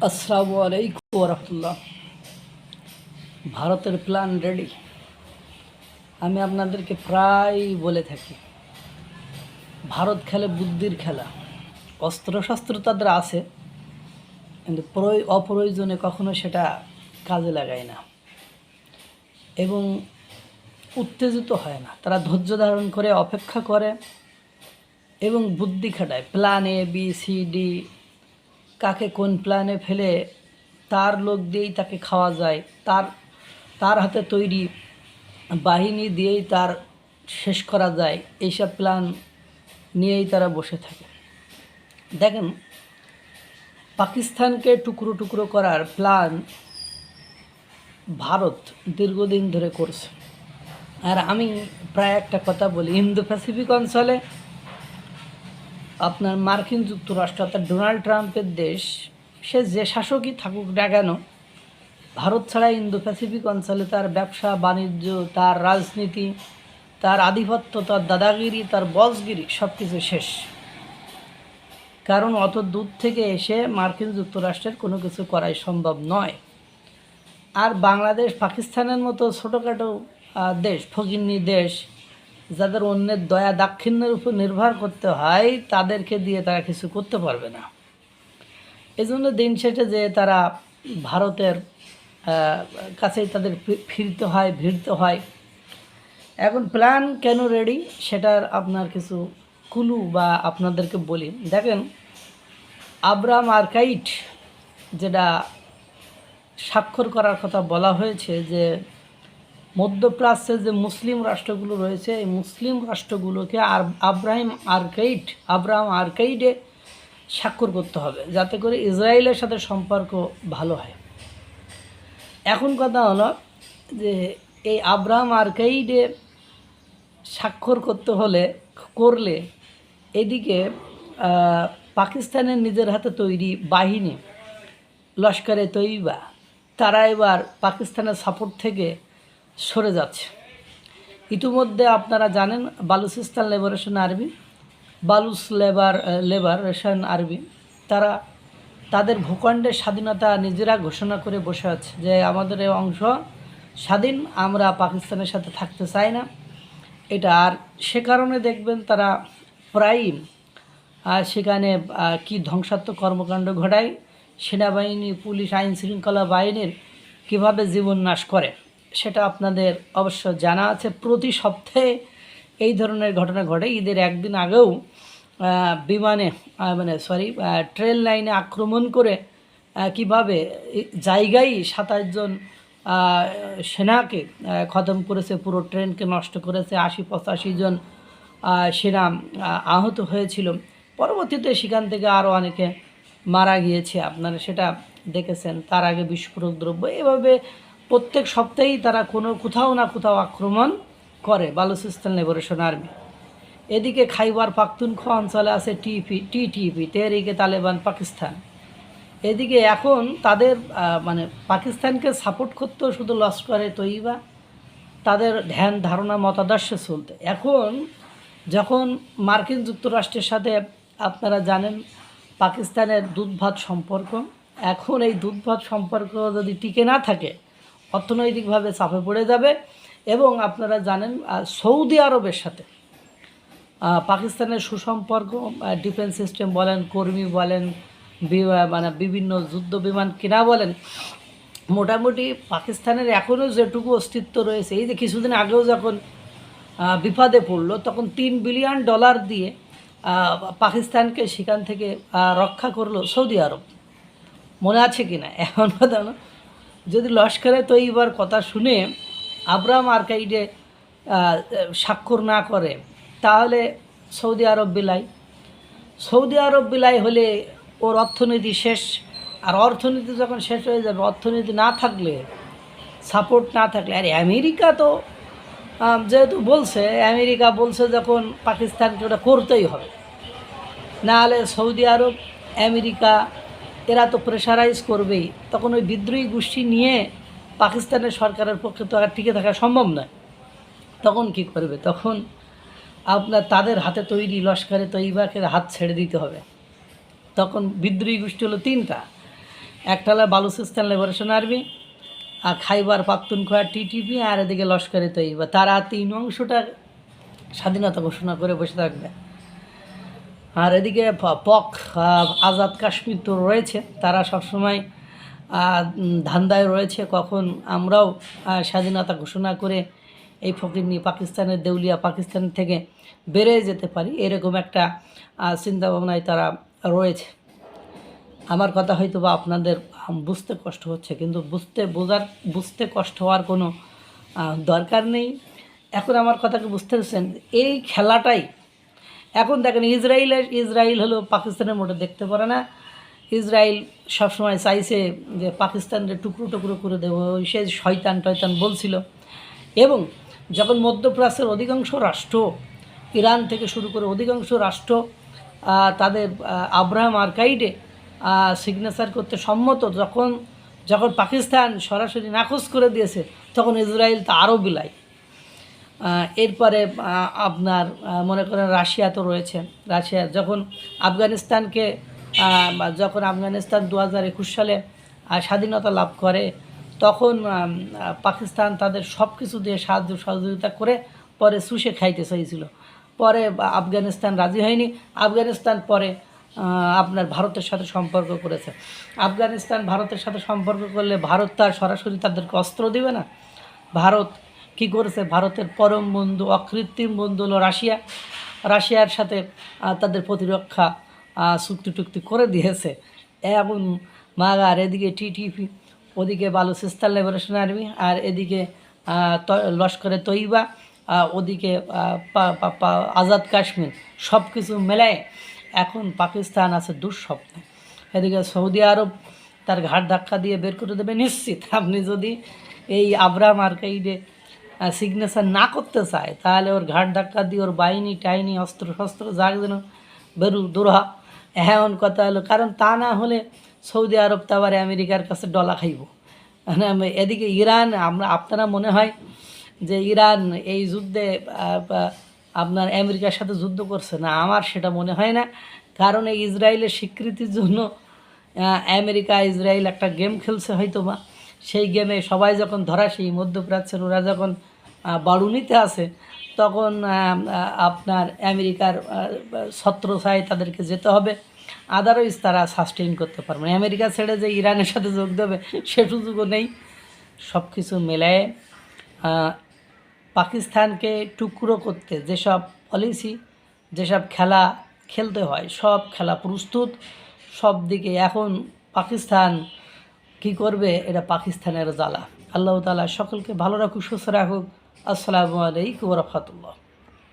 আসসালামু আলাইকুম ওরহমতুল্লাহ। ভারতের প্ল্যান রেডি। আমি আপনাদেরকে প্রায় বলে থাকি, ভারত খেলে বুদ্ধির খেলা। অস্ত্রশস্ত্র তাদের আছে, কিন্তু অপ্রয়োজনে কখনো সেটা কাজে লাগায় না এবং উত্তেজিত হয় না। তারা ধৈর্য ধারণ করে অপেক্ষা করে এবং বুদ্ধি খাটায়। Plan A B C D, কাকে কোন প্ল্যানে ফেলে তার লোক দিয়েই তাকে খাওয়া যায়, তার হাতে তৈরি বাহিনী দিয়েই তার শেষ করা যায়, এইসব প্ল্যান নিয়েই তারা বসে থাকে। দেখেন, পাকিস্তানকে টুকরো টুকরো করার প্ল্যান ভারত দীর্ঘদিন ধরে করছে। আর আমি প্রায় একটা কথা বলি, ইন্দো প্যাসিফিক অঞ্চলে আপনার মার্কিন যুক্তরাষ্ট্র অর্থাৎ ডোনাল্ড ট্রাম্পের দেশ, সে যে শাসকই থাকুক না কেন, ভারত ছাড়া ইন্দো প্যাসিফিক অঞ্চলে তার ব্যবসা বাণিজ্য, তার রাজনীতি, তার আধিপত্য, তার দাদাগিরি, তার বসগিরি সব কিছু শেষ। কারণ অত দূর থেকে এসে মার্কিন যুক্তরাষ্ট্রের কোনো কিছু করাই সম্ভব নয়। আর বাংলাদেশ পাকিস্তানের মতো ছোটোখাটো দেশ, ফকিন্নি দেশ, যাদের অন্যের দয়া দাক্ষিণ্যের উপর নির্ভর করতে হয়, তাদেরকে দিয়ে তারা কিছু করতে পারবে না। এই জন্য দিন শেষে যে তারা ভারতের কাছেই তাদের ভিড়তে হয়। এখন প্ল্যান কেন রেডি, সেটার আপনার কিছু কুলু বা আপনাদেরকে বলি। দেখেন, আব্রাহাম আর্কাইট যেটা স্বাক্ষর করার কথা বলা হয়েছে, যে মধ্যপ্রাচ্যে যে মুসলিম রাষ্ট্রগুলো রয়েছে, এই মুসলিম রাষ্ট্রগুলোকে আব্রাহাম আর্কাইডে স্বাক্ষর করতে হবে, যাতে করে ইসরায়েলের সাথে সম্পর্ক ভালো হয়। এখন কথা হলো যে এই আব্রাহাম আর্কাইডে স্বাক্ষর করলে এদিকে পাকিস্তানের নিজের হাতে তৈরি বাহিনী লস্করে তৈবা, তারা এবার পাকিস্তানের সাপোর্ট থেকে সরে যাচ্ছে। ইতিমধ্যে আপনারা জানেন, বালুচিস্তান লিবারেশন আর্মি তারা তাদের ভূখণ্ডের স্বাধীনতা নিজেরা ঘোষণা করে বসে আছে, যে আমাদের এই অংশ স্বাধীন, আমরা পাকিস্তানের সাথে থাকতে চাই না এটা। আর সে কারণে দেখবেন তারা প্রায়ই সেখানে কি ধ্বংসাত্মক কর্মকাণ্ড ঘটায়, সেনাবাহিনী, পুলিশ, আইন শৃঙ্খলা বাহিনীর কীভাবে জীবন নাশ করে সেটা আপনাদের অবশ্য জানা আছে। প্রতি সপ্তাহে এই ধরনের ঘটনা ঘটে। ঈদের একদিন আগেও ট্রেন লাইনে আক্রমণ করে কিভাবে জায়গায় 27 জন সেনাকে খতম করেছে, পুরো ট্রেনকে নষ্ট করেছে, 80-85 জন সেনা আহত হয়েছিল। পরবর্তীতে সেখান থেকে আরও অনেকে মারা গিয়েছে, আপনারা সেটা দেখেছেন। তার আগে বিস্ফোরক দ্রব্য, এভাবে প্রত্যেক সপ্তাহেই তারা কোথাও না কোথাও আক্রমণ করে বালুচিস্তান লিবারেশন আর্মি। এদিকে খাইবার পাখতুনখোয়া অঞ্চলে আছে টিটিপি, তেহরিকে তালেবান পাকিস্তান। এদিকে এখন তাদের পাকিস্তানকে সাপোর্ট করতেও শুধু লস্করে তৈবা, তাদের ধ্যান ধারণা মতাদর্শে চলতে। এখন যখন মার্কিন যুক্তরাষ্ট্রের সাথে আপনারা জানেন পাকিস্তানের দুধভাত সম্পর্ক, এখন এই দুধভাত সম্পর্ক যদি টিকে না থাকে, অর্থনৈতিকভাবে চাপে পড়ে যাবে। এবং আপনারা জানেন সৌদি আরবের সাথে পাকিস্তানের সুসম্পর্ক, ডিফেন্স সিস্টেম বলেন, কর্মী বলেন, বিভিন্ন যুদ্ধ বিমান কেনা বলেন, মোটামুটি পাকিস্তানের এখনও যেটুকু অস্তিত্ব রয়েছে। এই যে কিছুদিন আগেও যখন বিপদে পড়লো, তখন $3 বিলিয়ন দিয়ে পাকিস্তানকে সেখান থেকে রক্ষা করলো সৌদি আরব, মনে আছে কি না? এখন কথা না, যদি লস্করে তৈবার কথা শুনে আব্রাহাম আর্কাইডে স্বাক্ষর না করে, তাহলে সৌদি আরব বিলাই হলে ওর অর্থনীতি শেষ। আর অর্থনীতি যখন শেষ হয়ে যাবে, অর্থনীতি না থাকলে, সাপোর্ট না থাকলে, আর আমেরিকা তো যেহেতু আমেরিকা বলছে যখন পাকিস্তানকে ওটা করতেই হবে, না হলে সৌদি আরব, আমেরিকা এরা তো প্রেশারাইজ করবেই। তখন ওই বিদ্রোহী গোষ্ঠী নিয়ে পাকিস্তানের সরকারের পক্ষে তো আর টিকে থাকা সম্ভব নয়। তখন কি করবে? তখন আপনার তাদের হাতে তৈরি লস্করে তৈবাকে হাত ছেড়ে দিতে হবে। তখন বিদ্রোহী গোষ্ঠী হলো 3টা, একটা হলো বালুচিস্তান লিবারেশন আর্মি, আর খাইবার পাখতুনখোয়া টিটিপি, আর এদিকে লস্করে তৈবা। তারা 3 অংশটা স্বাধীনতা ঘোষণা করে বসে থাকবে। আর এদিকে পক আজাদ কাশ্মীর তো রয়েছে, তারা সবসময় ধান্দায় রয়েছে কখন আমরাও স্বাধীনতা ঘোষণা করে এই ফকির নিয়ে পাকিস্তানের দেউলিয়া পাকিস্তান থেকে বেড়ে যেতে পারি, এরকম একটা চিন্তাভাবনায় তারা রয়েছে। আমার কথা হয়তো বা আপনাদের বুঝতে কষ্ট হচ্ছে, কিন্তু বুঝতে কষ্ট হওয়ার কোনো দরকার নেই। এখন আমার কথাকে বুঝতে পারছেন, এই খেলাটাই এখন দেখেন ইসরায়েল হলো পাকিস্তানের মোটে দেখতে পারে না। ইসরায়েল সবসময় চাইছে যে পাকিস্তানের টুকরো টুকরো করে দেবো, সে শয়তান টয়তান বলছিল। এবং যখন মধ্যপ্রাচ্যের অধিকাংশ রাষ্ট্র, ইরান থেকে শুরু করে অধিকাংশ রাষ্ট্র তাদের আব্রাহাম আর্কাইডে সিগনেচার করতে সম্মত, যখন পাকিস্তান সরাসরি নাকচ করে দিয়েছে, তখন ইসরায়েল তা আরও বিলাই। এরপরে আপনার মনে করেন রাশিয়া তো রয়েছে। রাশিয়া যখন আফগানিস্তান 2021 সালে স্বাধীনতা লাভ করে, তখন পাকিস্তান তাদের সব কিছু দিয়ে সাহায্য সহযোগিতা করে পরে চুষে খাইতে চাইছিল। পরে আফগানিস্তান রাজি হয়নি। আফগানিস্তান পরে আপনার ভারতের সাথে সম্পর্ক করেছে। আফগানিস্তান ভারতের সাথে সম্পর্ক করলে ভারত তার সরাসরি তাদেরকে অস্ত্র দিবে না। ভারত কি করেছে, ভারতের পরম বন্ধু অকৃত্রিম বন্ধু হলো রাশিয়ার সাথে তাদের প্রতিরক্ষা চুক্তি করে দিয়েছে। এবং মাগার এদিকে টিটিপি, ওদিকে বালুচিস্তান লিবারেশন আর্মি, আর এদিকে লস্করে তৈবা, ওদিকে আজাদ কাশ্মীর, সব কিছু মেলায় এখন পাকিস্তান আছে দুঃস্বপ্নে। এদিকে সৌদি আরব তার ঘাট ধাক্কা দিয়ে বের করে দেবে নিশ্চিত। আপনি যদি এই আব্রাহাম আর্কাইডে সিগনেচার না করতে চায়, তাহলে ওর ঘাট ধাক্কা দিয়ে ওর টাইনি অস্ত্র শস্ত্র যাক যেন বেরু দূরহা। এমন কথা হলো, কারণ তা না হলে সৌদি আরব তো আবার আমেরিকার কাছে ডলা খাইব। মানে এদিকে ইরান, আপনারা মনে হয় যে ইরান এই যুদ্ধে আপনার আমেরিকার সাথে যুদ্ধ করছে না, আমার সেটা মনে হয় না। কারণ এই ইসরায়েলের স্বীকৃতির জন্য ইসরায়েল একটা গেম খেলছে হয়তো বা, সেই গেমে সবাই যখন ধরাশায়ী মধ্যপ্রাচ্যের ওরা যখন বাড়ুনিতে আছে, তখন আপনার আমেরিকার ছত্রছায়ায় তাদেরকে যেতে হবে। আদারওয়াইজ তারা সাস্টেইন করতে পারবে না। আমেরিকা ছেড়ে যে ইরানের সাথে যোগ দেবে সে সুযোগও নেই। সব কিছু মেলায় পাকিস্তানকে টুকরো করতে যেসব পলিসি, যেসব খেলা খেলতে হয়, সব খেলা প্রস্তুত। সব দিকে এখন পাকিস্তান কি করবে, এটা পাকিস্তানের জ্বালা। আল্লাহ তাআলা সকলকে ভালো রাখুক, সুস্থ রাখুক। আসসালামু আলাইকুম ওয়া রাহমাতুল্লাহ।